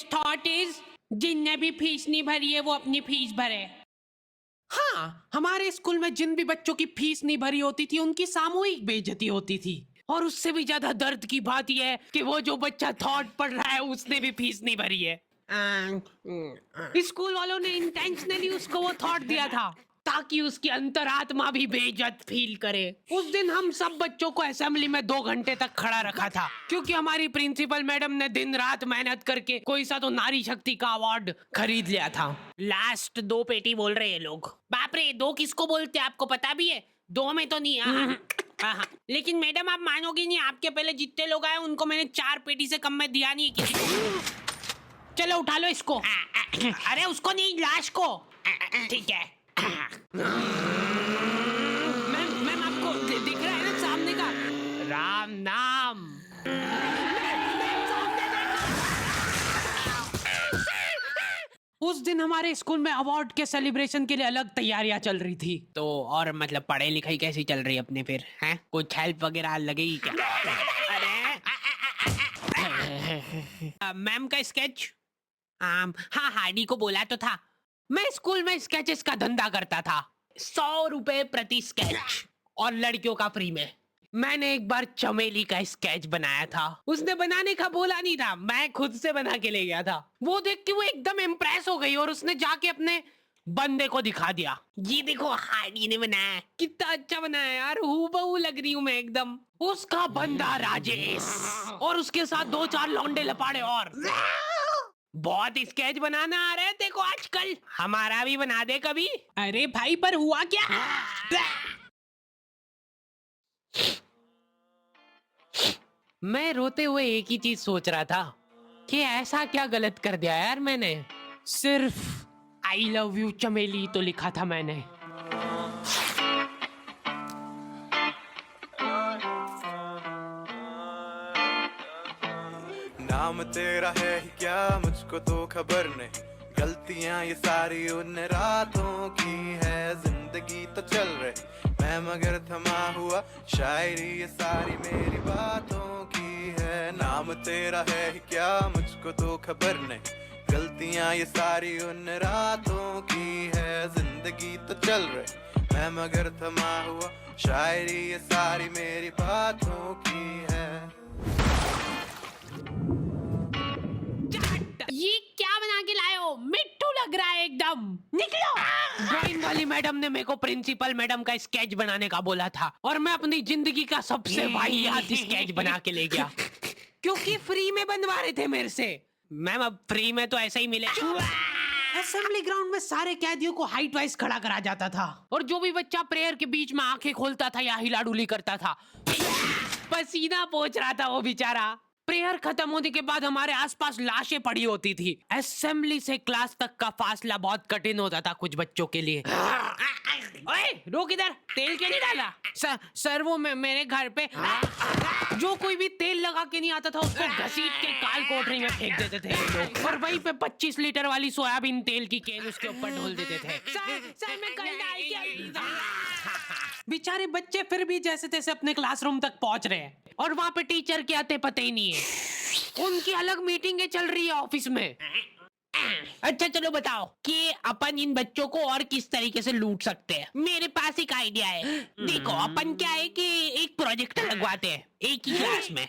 Thought is जिनने भी fees नहीं भरी है वो अपनी फीस भरे। हाँ, हमारे स्कूल में जिन भी बच्चों की फीस नहीं भरी होती थी उनकी सामूहिक बेइज्जती होती थी। और उससे भी ज्यादा दर्द की बात यह है कि वो जो बच्चा थॉट पढ़ रहा है उसने भी फीस नहीं भरी है। स्कूल वालों ने इंटेंशनली उसको वो थॉट दिया था ताकि उसकी अंतरात्मा भी बेइज्जत फील करे। उस दिन हम सब बच्चों को असेंबली में 2 घंटे तक खड़ा रखा था क्योंकि हमारी प्रिंसिपल मैडम ने दिन रात मेहनत करके कोई सा तो नारी शक्ति का अवार्ड खरीद लिया था। लास्ट 2 पेटी बोल रहे हैं लोग। बाप रे, 2 किसको बोलते हैं आपको पता भी है? 2 में तो नहीं। हाँ। लेकिन मैडम आप मानोगी नहीं, आपके पहले जितने लोग आए उनको मैंने 4 पेटी से कम में दिया नहीं किसी को। चलो उठा लो इसको। अरे उसको नहीं, लाश को। ठीक है। मैम आपको दिख रहा है ना सामने का राम नाम। उस दिन हमारे स्कूल में अवार्ड के सेलिब्रेशन के लिए अलग तैयारियां चल रही थी। तो और मतलब पढ़ाई लिखाई कैसी चल रही है अपने फिर? हैं कुछ हेल्प वगैरह लगेगी क्या? अरे मैम का स्केच। हाँ, हार्डी को बोला तो था। मैं स्कूल में स्केचेस का धंधा करता था, 100 रुपए प्रति स्केच और लड़कियों का फ्री में। मैंने एक बार चमेली का स्केच बनाया था। उसने बनाने का बोला नहीं था, मैं खुद से बना के ले गया था। वो देख के वो एकदम इम्प्रेस हो गई और उसने जाके अपने बंदे को दिखा दिया, ये देखो हार्डी ने बनाया। कितना अच्छा बनाया यार, हूबहू लग रही हूँ मैं एकदम। उसका बंदा राजेश और उसके साथ 2-4 लौंडे लपाड़े और। बहुत स्केच बनाना आ रहा है देखो आजकल, हमारा भी बना दे कभी। अरे भाई पर हुआ क्या? मैं रोते हुए एक ही चीज सोच रहा था कि ऐसा क्या गलत कर दिया यार मैंने। सिर्फ आई लव यू चमेली तो लिखा था मैंने। नाम तेरा है ही क्या मुझको तो खबर नहीं, गलतियां ये सारी उन रातों की है। जिंदगी तो चल रही मैं मगर थमा हुआ, शायरी ये सारी मेरी बातों की है। नाम तेरा है ही क्या मुझको तो खबर नहीं, गलतियां ये सारी उन रातों की है। जिंदगी तो चल रही मैं मगर थमा हुआ, शायरी ये सारी मेरी बातों की है। ये क्या बना के लाए हो? मिट्टू लग रहा है एकदम। निकलो। ड्राइंग वाली मैडम ने मेरे को प्रिंसिपल मैडम का स्केच बनाने का बोला था और मैं अपनी जिंदगी का सबसे वाहियात स्केच बना के ले गया क्योंकि फ्री में बनवा रहे थे मेरे से। मैम अब फ्री में तो ऐसा ही मिलेगा। असेंबली ग्राउंड में सारे कैदियों को हाइट वाइज खड़ा करा जाता था और जो भी बच्चा प्रेयर के बीच में आंखें खोलता था या हिलाडुली करता था, पसीना पोंछ रहा था वो बेचारा। प्रेयर खत्म होने के बाद हमारे आसपास लाशें पड़ी होती थी। असेंबली से क्लास तक का फासला बहुत कठिन होता था कुछ बच्चों के लिए। ओए रोक इधर, तेल क्यों नहीं डाला? सर वो मेरे घर पे जो कोई भी तेल लगा के नहीं आता था उसको घसीट के काल कोठरी में फेंक देते थे लोग और वहीं पे 25 लीटर वाली सोयाबीन तेल की केन उसके ऊपर ढोल देते थे। सर मैं कल डाल के बेचारे बच्चे फिर भी जैसे तैसे अपने क्लासरूम तक पहुंच रहे हैं और वहां पे टीचर के आते पते ही नहीं है। उनकी अलग मीटिंगें चल रही है ऑफिस में। अच्छा चलो बताओ कि अपन इन बच्चों को और किस तरीके से लूट सकते हैं। मेरे पास एक आइडिया है। देखो अपन क्या है कि एक प्रोजेक्टर लगवाते हैं एक ही क्लास में।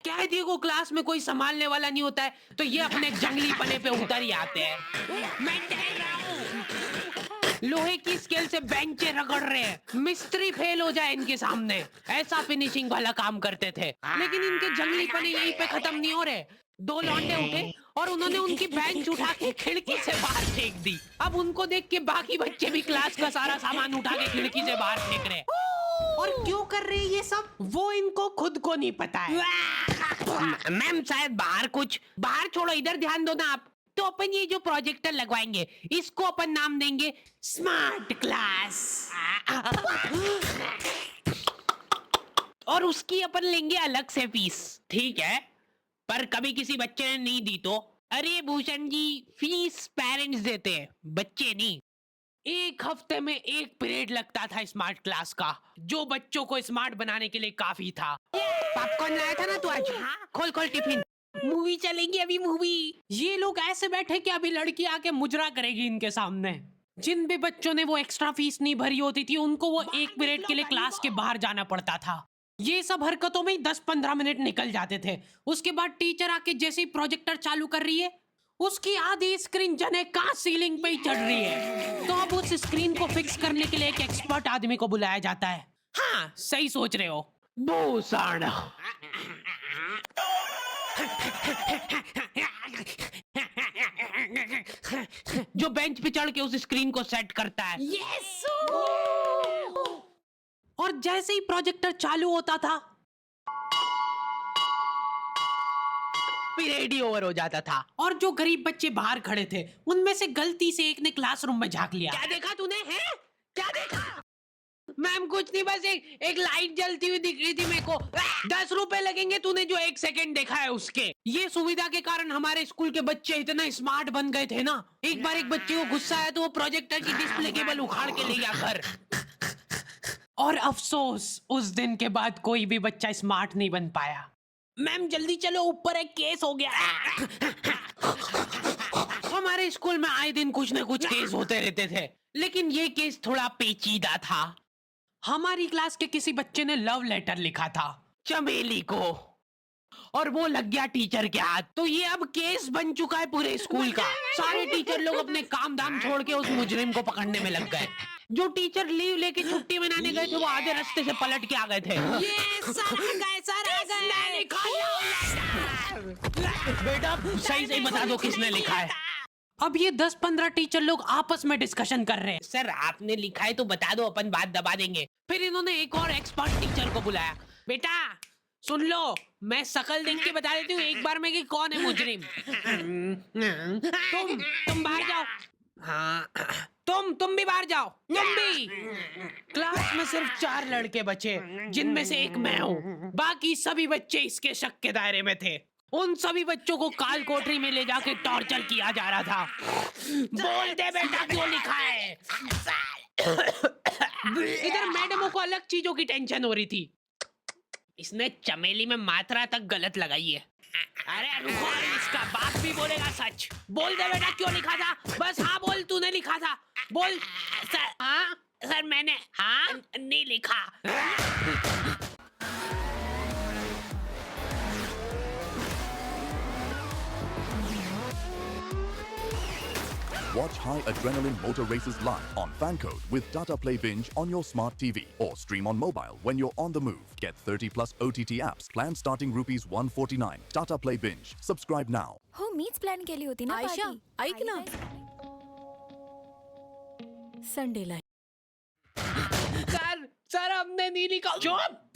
कैदी को क्लास में कोई संभालने वाला नहीं होता है तो ये अपने जंगली पने पे उतर ही आते हैं। मैं कह रहा हूँ लोहे की स्केल से बेंचे रगड़ रहे हैं, मिस्त्री फेल हो जाए इनके सामने, ऐसा फिनिशिंग वाला काम करते थे। लेकिन इनके जंगली पने यहीं पे खत्म नहीं हो रहे। 2 लौंडे उठे और उन्होंने उनकी बेंच उठा के खिड़की से बाहर फेंक दी। अब उनको देख के बाकी बच्चे भी क्लास का सारा सामान उठा के खिड़की से बाहर फेंक रहे। और क्यों कर रहे हैं ये सब वो इनको खुद को नहीं पता है। मैम शायद बाहर छोड़ो, इधर ध्यान दो ना आप। तो अपन ये जो प्रोजेक्टर लगवाएंगे इसको अपन नाम देंगे स्मार्ट क्लास और उसकी अपन लेंगे अलग से फीस। ठीक है, पर कभी किसी बच्चे ने नहीं दी तो? अरे भूषण जी, फीस पेरेंट्स देते हैं, बच्चे नहीं। 1 हफ्ते में 1 पीरियड लगता था स्मार्ट क्लास का, जो बच्चों को स्मार्ट बनाने के लिए काफी था। पॉपकॉर्न लाया था ना तू आज? हाँ, खोल टिफिन। मूवी चलेगी अभी मूवी। ये लोग ऐसे बैठे कि अभी लड़की आके मुजरा करेगी इनके सामने। जिन भी बच्चों ने वो एक्स्ट्रा फीस नहीं भरी होती थी उनको वो 1 मिनट के लिए क्लास के बाहर जाना पड़ता था। ये सब हरकतों में ही 10-15 मिनट निकल जाते थे। उसके बाद टीचर आके जैसे ही प्रोजेक्टर चालू कर रही है उसकी आधी स्क्रीन जने का सीलिंग पे ही चढ़ रही है। तो अब उस स्क्रीन को फिक्स करने के लिए एक एक्सपर्ट आदमी को बुलाया जाता है। हाँ सही सोच रहे हो भूषण। जो बेंच पे चढ़ के उस स्क्रीन को सेट करता है। यस। और जैसे ही प्रोजेक्टर चालू होता था पीरियड ही ओवर हो जाता था और जो गरीब बच्चे बाहर खड़े थे उनमें से गलती से एक ने क्लासरूम में झांक लिया। क्या देखा तूने? हैं? क्या देखा? मैम कुछ नहीं, बस एक लाइट जलती हुई दिख रही थी मेरे को। 10 रुपए लगेंगे तूने जो 1 सेकंड देखा है उसके। ये सुविधा के कारण हमारे स्कूल के बच्चे इतना स्मार्ट बन गए थे ना, एक बार एक बच्चे को गुस्सा आया तो वो प्रोजेक्टर की डिस्प्ले केबल उखाड़ के ले गया घर। और अफसोस उस दिन के बाद कोई भी बच्चा स्मार्ट नहीं बन पाया। मैम जल्दी चलो ऊपर एक केस हो गया। हमारे स्कूल में आए दिन कुछ न कुछ केस होते रहते थे, लेकिन ये केस थोड़ा पेचीदा था। हमारी क्लास के किसी बच्चे ने लव लेटर लिखा था चमेली को और वो लग गया टीचर के हाथ। तो ये अब केस बन चुका है पूरे स्कूल का। सारे टीचर लोग अपने काम धाम छोड़ के उस मुजरिम को पकड़ने में लग गए। जो टीचर लीव लेके छुट्टी मनाने गए थे वो आधे रास्ते से पलट के आ गए थे। ये सर आ गए। बेटा सही सही बता दो किसने लिखा है। अब ये 10-15 टीचर लोग आपस में डिस्कशन कर रहे हैं। सर आपने लिखा है तो बता दो, अपन बात दबा देंगे। फिर इन्होंने एक और एक्सपर्ट टीचर को बुलाया। बेटा सुन लो, मैं शकल देख के बता देती हूँ एक बार में कि कौन है मुजरिम। तुम बाहर जाओ। हाँ तुम भी बाहर जाओ। तुम भी। क्लास में सिर्फ 4 लड़के बचे जिनमें से एक मैं हूँ। बाकी सभी बच्चे इसके शक के दायरे में थे। उन सभी बच्चों को काल कोठरी में ले जाके टॉर्चर किया जा रहा था। बोल दे बेटा क्यों लिखा है। इधर मैडमों को अलग चीजों की टेंशन हो रही थी। इसने चमेली में मात्रा तक गलत लगाई है। अरे रुको, इसका बाप भी बोलेगा सच। बोल दे बेटा क्यों लिखा था। बस हाँ बोल, तूने लिखा था। बोल। सर हाँ सर मैंने हाँ नहीं लिखा। Watch high adrenaline motor races live on Fancode with Tata Play Binge on your smart TV or stream on mobile when you're on the move. Get 30 plus OTT apps. Plan starting rupees 149. Tata Play Binge. Subscribe now. हो मीच plan केली होती ना Ayesha, party? ऐक ना. संडेला. Sir हमने नहीं लिखा। चुप।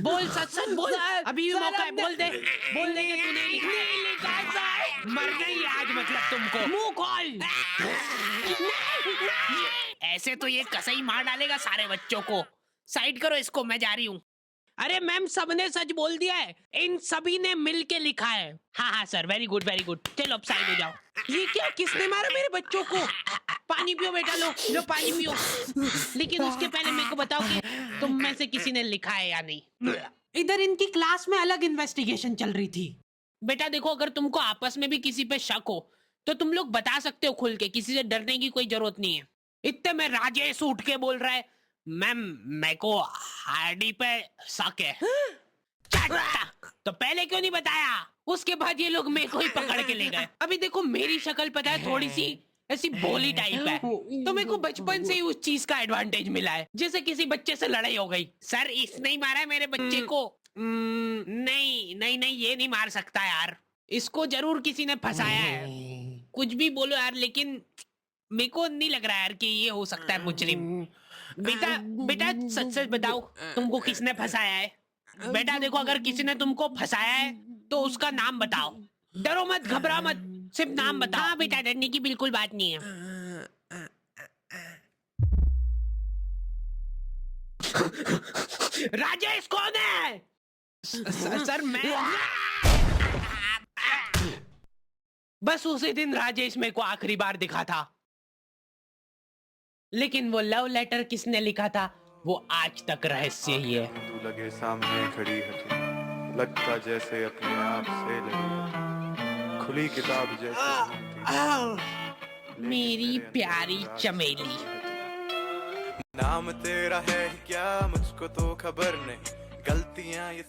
बोल सच बोल। अभी भी मौका है, बोल दे। बोल दे कि तूने नहीं लिखा सर। मरना ही आज मतलब तुमको। मुंह खोल। ऐसे तो ये कसाई मार डालेगा सारे बच्चों को। साइड करो इसको, मैं जा रही हूँ। अरे मैम सबने सच बोल दिया है। इन सभी ने मिल के लिखा है। हाँ sir, very good very good. चलो अब साइड हो जाओ। ये क्या, किसने मारा मेरे बच्चों को? पानी पियो बेटा, लो पानी पियो। लेकिन उसके पहले मेरे को बताओ कि तुम में से किसी ने लिखा है या नहीं। इधर इनकी क्लास में अलग इन्वेस्टिगेशन चल रही थी। बेटा देखो, अगर तुमको आपस में भी किसी पे शक हो तो तुम लोग बता सकते हो खुल के, किसी से डरने की कोई जरूरत नहीं है। इतने में राजेश उठ के बोल रहा है, मैम मेरे को हार्डी पे शक है। तो पहले क्यों नहीं बताया? उसके बाद ये लोग मेरे को ही पकड़ के ले गए। अभी देखो मेरी शक्ल पता है थोड़ी सी ऐसी भोली टाइप है, तो मेरे को बचपन से ही उस चीज का एडवांटेज मिला है। जैसे किसी बच्चे से लड़ाई हो गई, सर इसने ही मारा है मेरे बच्चे को। नहीं ये नहीं मार सकता यार, इसको जरूर किसी ने फंसाया है। कुछ भी बोलो यार, लेकिन मेरे को नहीं लग रहा यार कि ये हो सकता है मुजरिम। बेटा सच बताओ, तुमको किसने फंसाया है? बेटा देखो, अगर किसी ने तुमको फंसाया है तो उसका नाम बताओ। डरो मत, घबरा मत, सिर्फ नाम बताओ। हाँ बेटा, डरने की बिल्कुल बात नहीं है। राजेश कौन है? सर मैं। बस उसी दिन राजेश मेरे को आखिरी बार दिखा था, लेकिन वो लव लेटर किसने लिखा था वो आज तक रहस्य ही है। तू लगे सामने खड़ी है तू, लगता जैसे अपने आप से लगी खुली किताब जैसे मेरी प्यारी चमेली। नाम तेरा है क्या मुझको तो खबर नहीं गलतियां ये